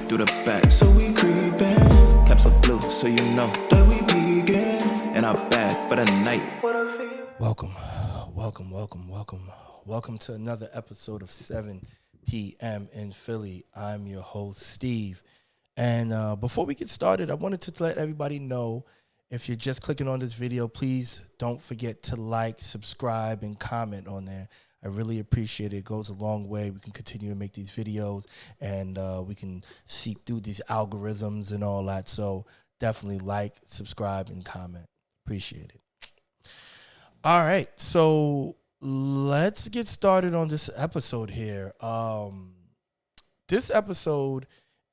through the back. So we creepin', caps are blue, so you know that we peeking in our bag for the night. Welcome to another episode of 7 p.m. in Philly. I'm your host, Steve. And before we get started, I wanted to let everybody know, if you're just clicking on this video, please don't forget to like, subscribe, and comment on there. I really appreciate it. It goes a long way. We can continue to make these videos, and we can seek through these algorithms and all that. So definitely like, subscribe, and comment. Appreciate it. All right, so let's get started on this episode here. This episode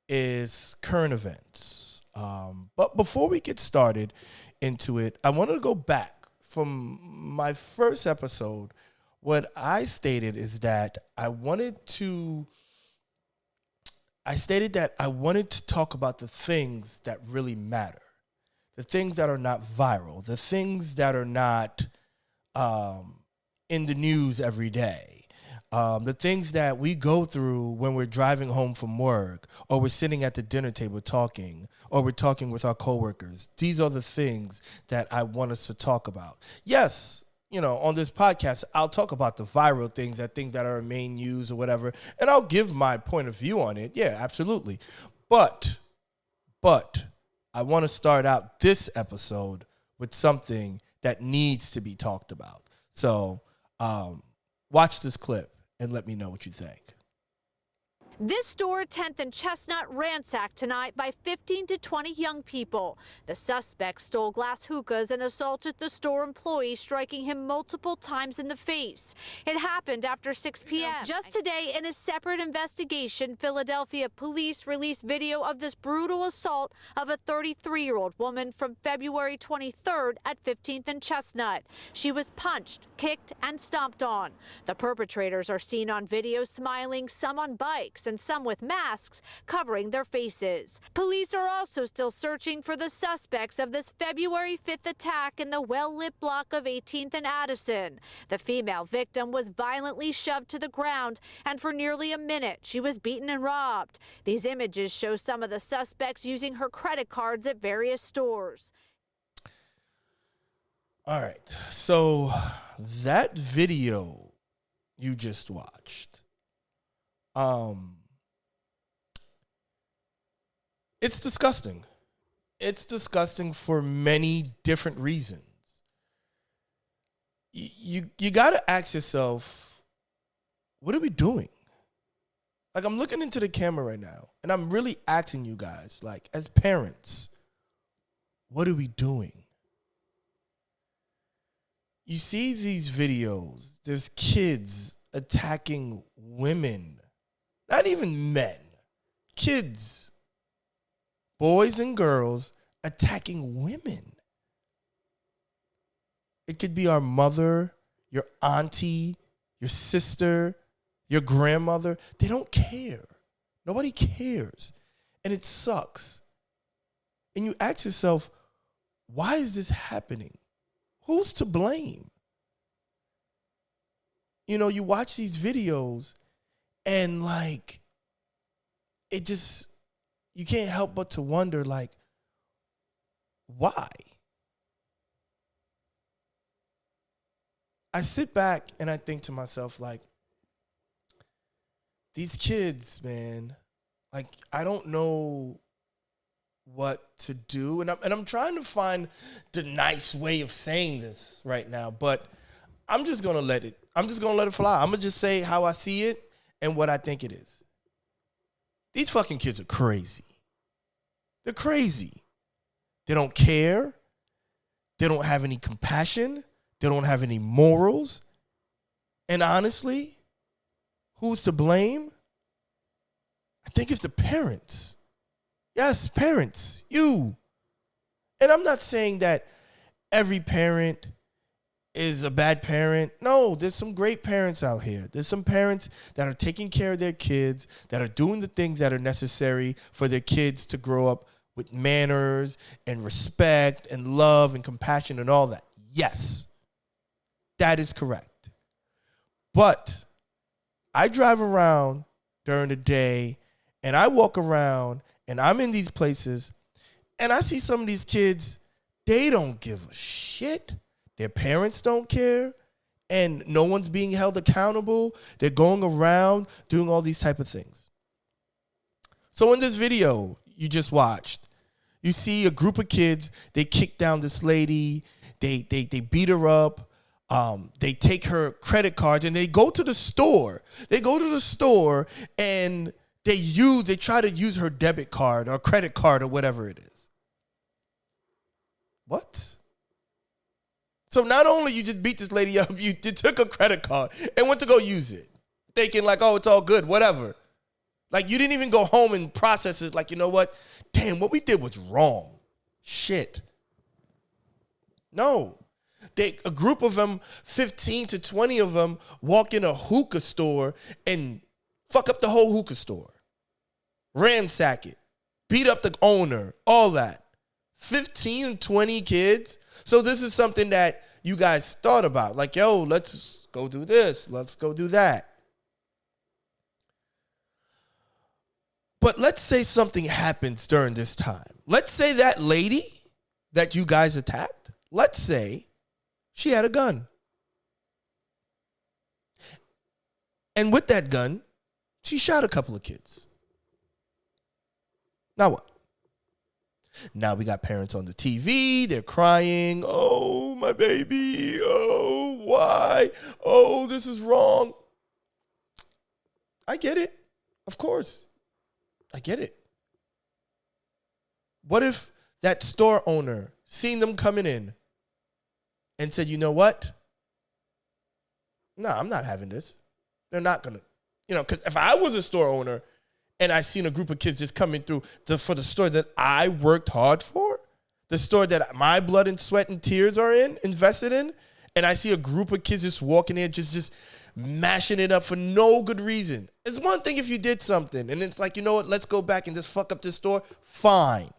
is current events. But before we get started into it, I wanted to go back from my first episode. What I stated is that I stated that I wanted to talk about the things that really matter, the things that are not viral, the things that are not in the news every day. The things that we go through when we're driving home from work, or we're sitting at the dinner table talking, or we're talking with our coworkers. These are the things that I want us to talk about. Yes, on this podcast, I'll talk about the viral things, things that are main news or whatever, and I'll give my point of view on it. Yeah, absolutely. But I want to start out this episode with something that needs to be talked about. So watch this clip and let me know what you think. This store, 10th and Chestnut, ransacked tonight by 15 to 20 young people. The suspects stole glass hookahs and assaulted the store employee, striking him multiple times in the face. It happened after 6 p.m. Just today, in a separate investigation, Philadelphia police released video of this brutal assault of a 33-year-old woman from February 23rd at 15th and Chestnut. She was punched, kicked, and stomped on. The perpetrators are seen on video smiling, some on bikes, and some with masks covering their faces. Police are also still searching for the suspects of this February 5th attack in the well-lit block of 18th and Addison. The female victim was violently shoved to the ground, and for nearly a minute she was beaten and robbed. These images show some of the suspects using her credit cards at various stores. All right, so that video you just watched, it's disgusting. It's disgusting for many different reasons. You got to ask yourself, what are we doing? Like, I'm looking into the camera right now, and I'm really asking you guys, like, as parents, what are we doing? You see these videos, there's kids attacking women, not even men, kids, boys and girls attacking women. It could be our mother, your auntie, your sister, your grandmother. They don't care. Nobody cares. And it sucks. And you ask yourself, why is this happening? Who's to blame? You watch these videos and, like, it just, you can't help but to wonder, like, why? I sit back and I think to myself, like, these kids, man, like, I don't know what to do. And I'm trying to find the nice way of saying this right now, but I'm just going to let it fly. I'm going to just say how I see it and what I think it is. These fucking kids are crazy. They're crazy. They don't care. They don't have any compassion. They don't have any morals. And honestly, who's to blame? I think it's the parents. Yes, parents, you. And I'm not saying that every parent is a bad parent. No, there's some great parents out here. There's some parents that are taking care of their kids, that are doing the things that are necessary for their kids to grow up with manners and respect and love and compassion and all that. Yes, that is correct. But I drive around during the day And I walk around and I'm in these places and I see some of these kids, they don't give a shit. Their parents don't care. And no one's being held accountable. They're going around doing all these type of things. So in this video you just watched, you see a group of kids, they kick down this lady, they beat her up, they take her credit cards and they go to the store. They go to the store and they try to use her debit card or credit card or whatever it is. What? So not only you just beat this lady up, you took a credit card and went to go use it, thinking like, oh, it's all good, whatever. Like you didn't even go home and process it. Like, you know what? Damn, what we did was wrong. Shit. No. A group of them, 15 to 20 of them, walk in a hookah store and fuck up the whole hookah store. Ransack it. Beat up the owner. All that. 15, 20 kids. So this is something that you guys thought about. Like, yo, let's go do this. Let's go do that. But let's say something happens during this time. Let's say that lady that you guys attacked, let's say she had a gun. And with that gun, she shot a couple of kids. Now what? Now we got parents on the TV. They're crying. Oh, my baby. Oh, why? Oh, this is wrong. I get it. Of course. I get it. What if that store owner seen them coming in and said, you know what? No, I'm not having this. They're not going to, because if I was a store owner and I seen a group of kids just coming through for the store that I worked hard for, the store that my blood and sweat and tears are invested in, and I see a group of kids just walking in, just mashing it up for no good reason. It's one thing if you did something and it's like, you know what, let's go back and just fuck up this store. Fine.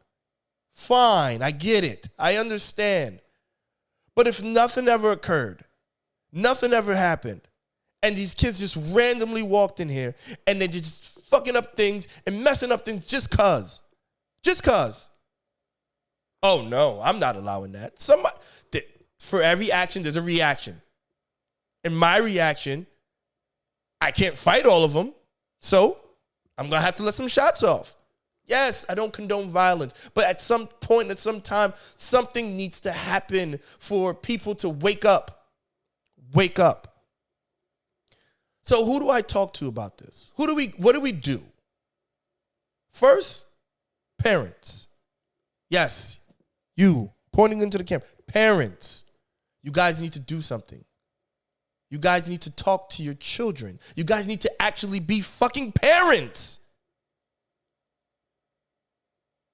I get it. I understand. But if nothing ever occurred, nothing ever happened, and these kids just randomly walked in here and they're just fucking up things and messing up things just cause. Oh no, I'm not allowing that. For every action, there's a reaction. And my reaction, I can't fight all of them, so I'm going to have to let some shots off. Yes, I don't condone violence, but at some point, at some time, something needs to happen for people to wake up. Wake up. So who do I talk to about this? What do we do? First, parents. Yes, you, pointing into the camera. Parents, you guys need to do something. You guys need to talk to your children. You guys need to actually be fucking parents.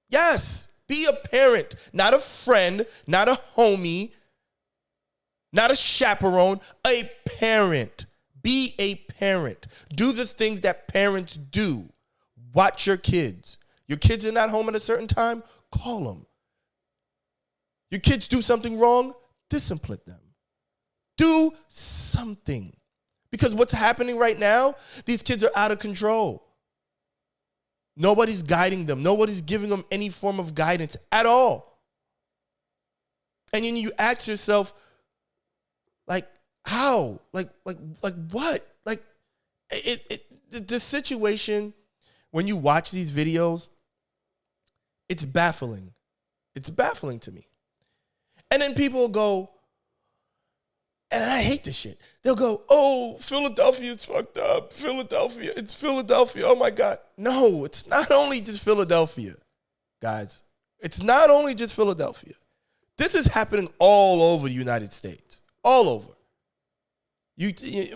Yes, be a parent, not a friend, not a homie, not a chaperone, a parent. Be a parent. Do the things that parents do. Watch your kids. Your kids are not home at a certain time, call them. Your kids do something wrong, discipline them. Do something. Because what's happening right now, these kids are out of control. Nobody's guiding them. Nobody's giving them any form of guidance at all. And then you ask yourself, like, how? Like what? Like, the situation, when you watch these videos, it's baffling. It's baffling to me. And then people go, and I hate this shit. They'll go, oh, Philadelphia is fucked up. It's Philadelphia. Oh, my God. No, it's not only just Philadelphia, guys. It's not only just Philadelphia. This is happening all over the United States. All over.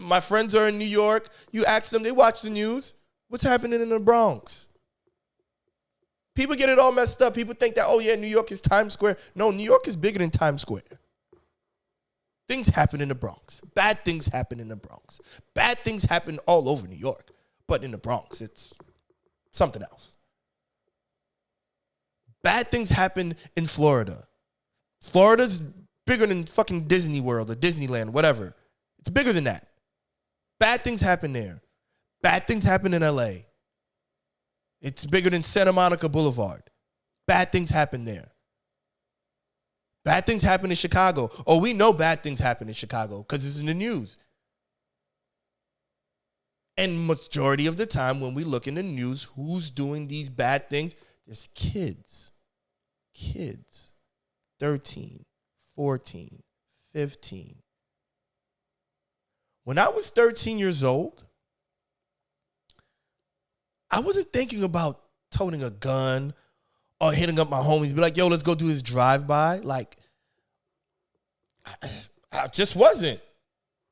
My friends are in New York. You ask them, they watch the news. What's happening in the Bronx? People get it all messed up. People think that, oh, yeah, New York is Times Square. No, New York is bigger than Times Square. Things happen in the Bronx. Bad things happen in the Bronx. Bad things happen all over New York. But in the Bronx, it's something else. Bad things happen in Florida. Florida's bigger than fucking Disney World or Disneyland, whatever. It's bigger than that. Bad things happen there. Bad things happen in LA. It's bigger than Santa Monica Boulevard. Bad things happen there. Bad things happen in Chicago. Oh, we know bad things happen in Chicago because it's in the news. And majority of the time when we look in the news, who's doing these bad things? There's kids. Kids. 13, 14, 15. When I was 13 years old, I wasn't thinking about toting a gun or hitting up my homies, be like, yo, let's go do this drive-by. Like, I just wasn't.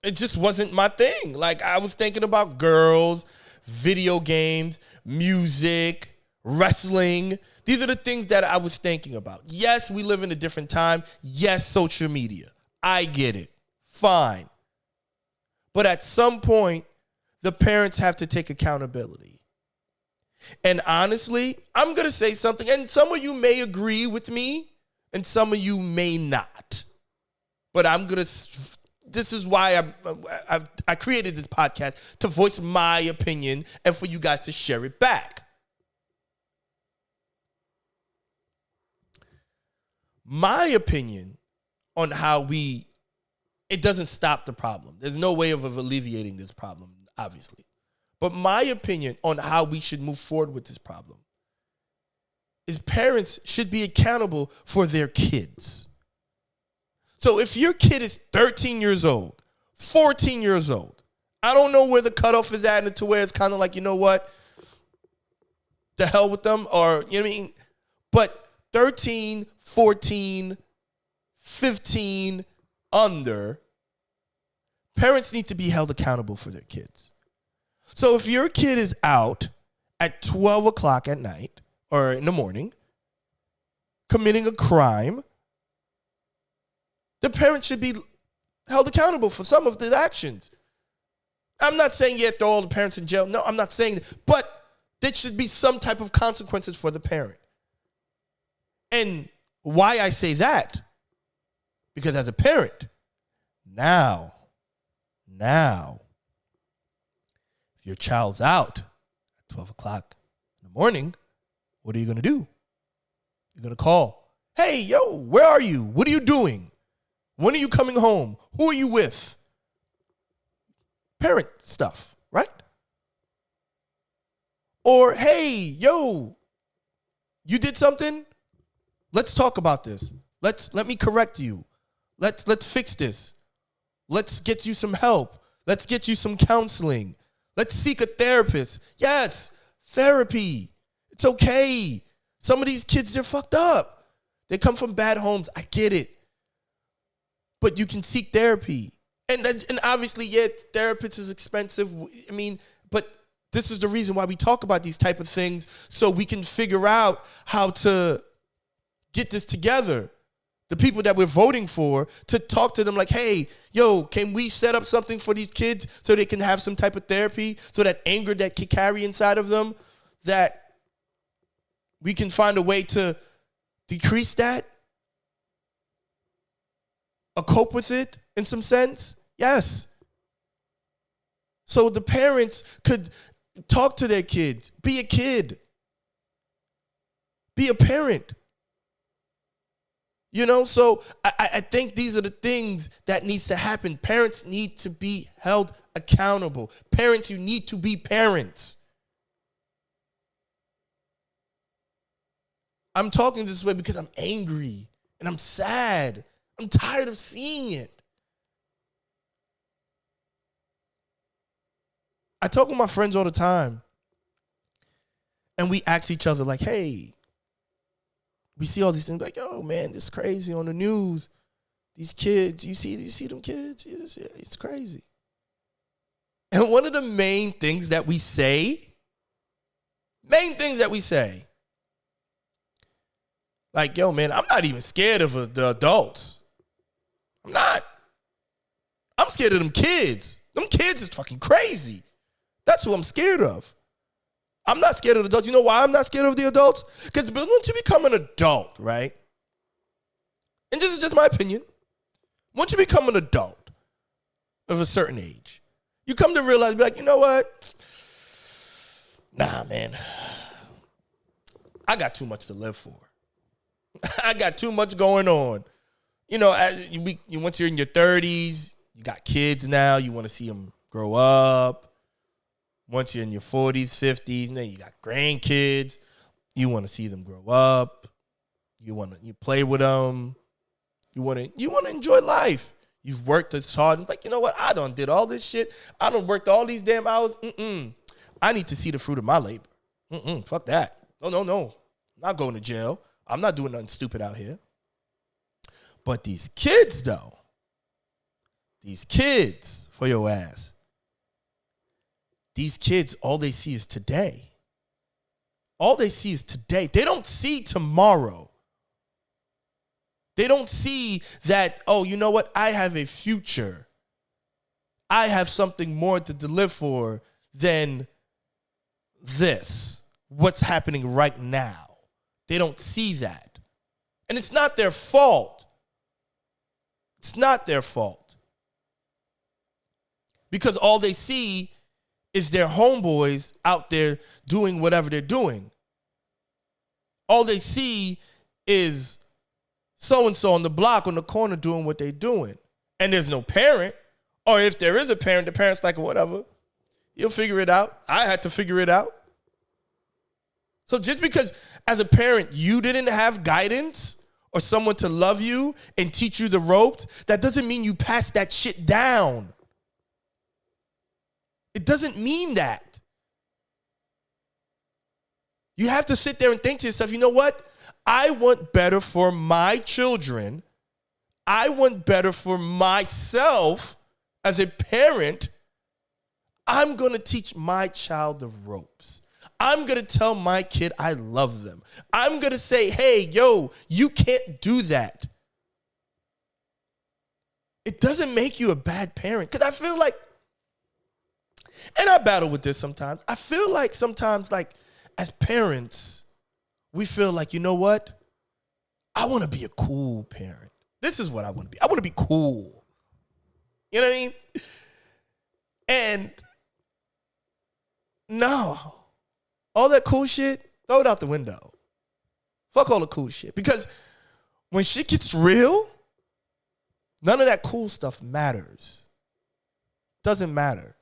It just wasn't my thing. Like, I was thinking about girls, video games, music, wrestling. These are the things that I was thinking about. Yes, we live in a different time. Yes, social media. I get it. Fine. But at some point, the parents have to take accountability. And honestly, I'm going to say something, and some of you may agree with me, and some of you may not. But this is why I created this podcast, to voice my opinion and for you guys to share it back. My opinion on how it doesn't stop the problem. There's no way of alleviating this problem, obviously. But my opinion on how we should move forward with this problem is parents should be accountable for their kids. So if your kid is 13 years old, 14 years old, I don't know where the cutoff is at to where it's kind of like, you know what, the hell with them, or, you know what I mean? But 13, 14, 15, under, parents need to be held accountable for their kids. So if your kid is out at 12 o'clock at night or in the morning committing a crime, the parent should be held accountable for some of the actions. I'm not saying you have to throw all the parents in jail. No, I'm not saying that. But there should be some type of consequences for the parent. And why I say that? Because as a parent, now, if your child's out at 12 o'clock in the morning, what are you going to do? You're going to call. Hey, yo, where are you? What are you doing? When are you coming home? Who are you with? Parent stuff, right? Or, hey, yo, you did something? Let's talk about this. Let me correct you. Let's fix this. Let's get you some help. Let's get you some counseling. Let's seek a therapist. Yes, therapy. It's okay. Some of these kids, they're fucked up. They come from bad homes. I get it. But you can seek therapy. And obviously, yeah, therapist is expensive. I mean, but this is the reason why we talk about these type of things, so we can figure out how to get this together. The people that we're voting for, to talk to them like, hey, yo, can we set up something for these kids so they can have some type of therapy, so that anger that can carry inside of them, that we can find a way to decrease that or cope with it in some sense? Yes. So the parents could talk to their kids. Be a kid. Be a parent. You know, so I think these are the things that needs to happen. Parents need to be held accountable. Parents, you need to be parents. I'm talking this way because I'm angry and I'm sad. I'm tired of seeing it. I talk with my friends all the time, and we ask each other like, hey, we see all these things like, oh man, this is crazy on the news. These kids, you see them kids? It's crazy. And one of the main things that we say, like, yo, man, I'm not even scared of the adults. I'm not. I'm scared of them kids. Them kids is fucking crazy. That's who I'm scared of. I'm not scared of the adults. You know why I'm not scared of the adults? Because once you become an adult, right? And this is just my opinion. Once you become an adult of a certain age, you come to realize, be like, you know what? Nah, man. I got too much to live for. I got too much going on. You know, once you're in your 30s, you got kids now. You want to see them grow up. Once you're in your 40s, 50s, then you got grandkids. You want to see them grow up. You play with them. You want to enjoy life. You've worked as hard. It's like, you know what? I done did all this shit. I done worked all these damn hours. I need to see the fruit of my labor. Fuck that. No. I'm not going to jail. I'm not doing nothing stupid out here. But these kids, though, for your ass, these kids, all they see is today. All they see is today. They don't see tomorrow. They don't see that, oh, you know what? I have a future. I have something more to live for than this. What's happening right now. They don't see that. And it's not their fault. It's not their fault. Because all they see is their homeboys out there doing whatever they're doing. All they see is so-and-so on the block on the corner doing what they're doing. And there's no parent. Or if there is a parent, the parent's like, whatever. You'll figure it out. I had to figure it out. So just because as a parent you didn't have guidance or someone to love you and teach you the ropes, that doesn't mean you pass that shit down. It doesn't mean that. You have to sit there and think to yourself, you know what? I want better for my children. I want better for myself as a parent. I'm going to teach my child the ropes. I'm going to tell my kid I love them. I'm going to say, hey, yo, you can't do that. It doesn't make you a bad parent. Because I feel like, and I battle with this sometimes, I feel like sometimes, like, as parents, we feel like, you know what? I want to be a cool parent. This is what I want to be. I want to be cool. You know what I mean? And no. All that cool shit, throw it out the window. Fuck all the cool shit. Because when shit gets real, none of that cool stuff matters. Doesn't matter.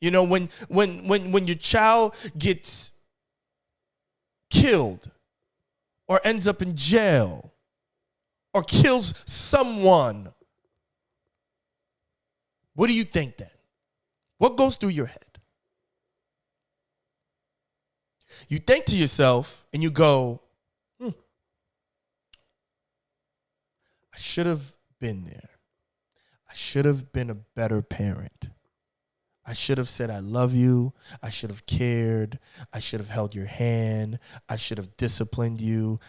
You know, when your child gets killed or ends up in jail or kills someone, what do you think then? What goes through your head? You think to yourself and you go, I should have been there. I should have been a better parent. I should have said, I love you. I should have cared. I should have held your hand. I should have disciplined you.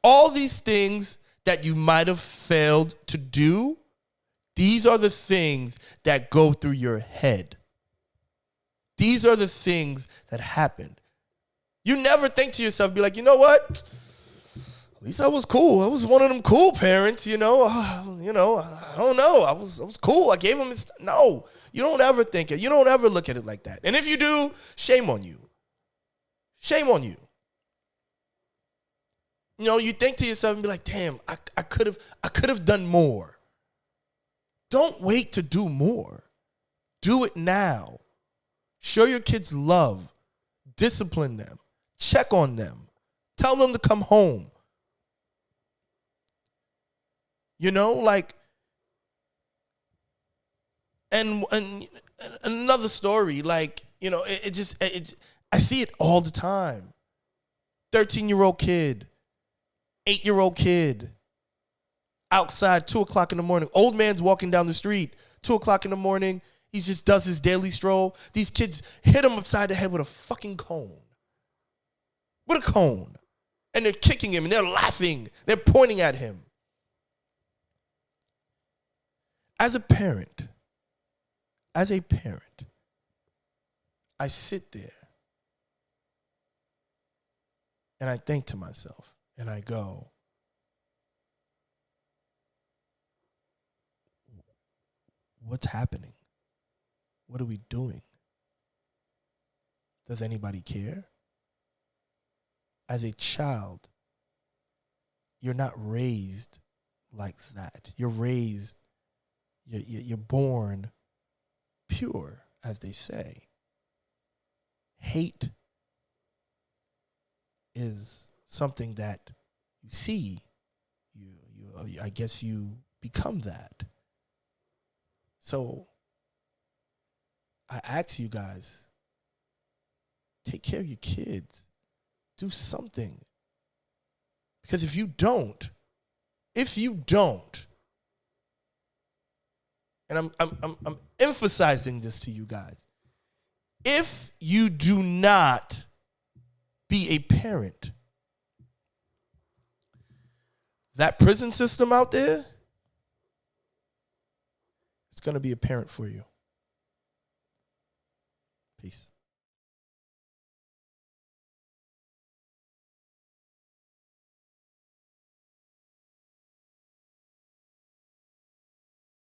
All these things that you might have failed to do, these are the things that go through your head. These are the things that happen. You never think to yourself, be like, you know what? At least I was cool. I was one of them cool parents, you know. I don't know. I was cool. I gave him his... No, you don't ever think it. You don't ever look at it like that. And if you do, shame on you. Shame on you. You know, you think to yourself and be like, damn, I could have done more. Don't wait to do more. Do it now. Show your kids love. Discipline them. Check on them. Tell them to come home. You know, like, and another story, like, you know, I see it all the time. 13-year-old kid, 8-year-old kid, outside 2 o'clock in the morning. Old man's walking down the street, 2 o'clock in the morning. He just does his daily stroll. These kids hit him upside the head with a fucking cone. With a cone. And they're kicking him and they're laughing. They're pointing at him. As a parent, I sit there and I think to myself and I go, what's happening? What are we doing? Does anybody care? as a child, you're not raised like that. You're raised, you're born pure, as they say. Hate is something that you see. I guess you become that. So I ask you guys, take care of your kids. Do something. Because if you don't, and I'm emphasizing this to you guys, if you do not be a parent, that prison system out there, it's going to be a parent for you. Peace.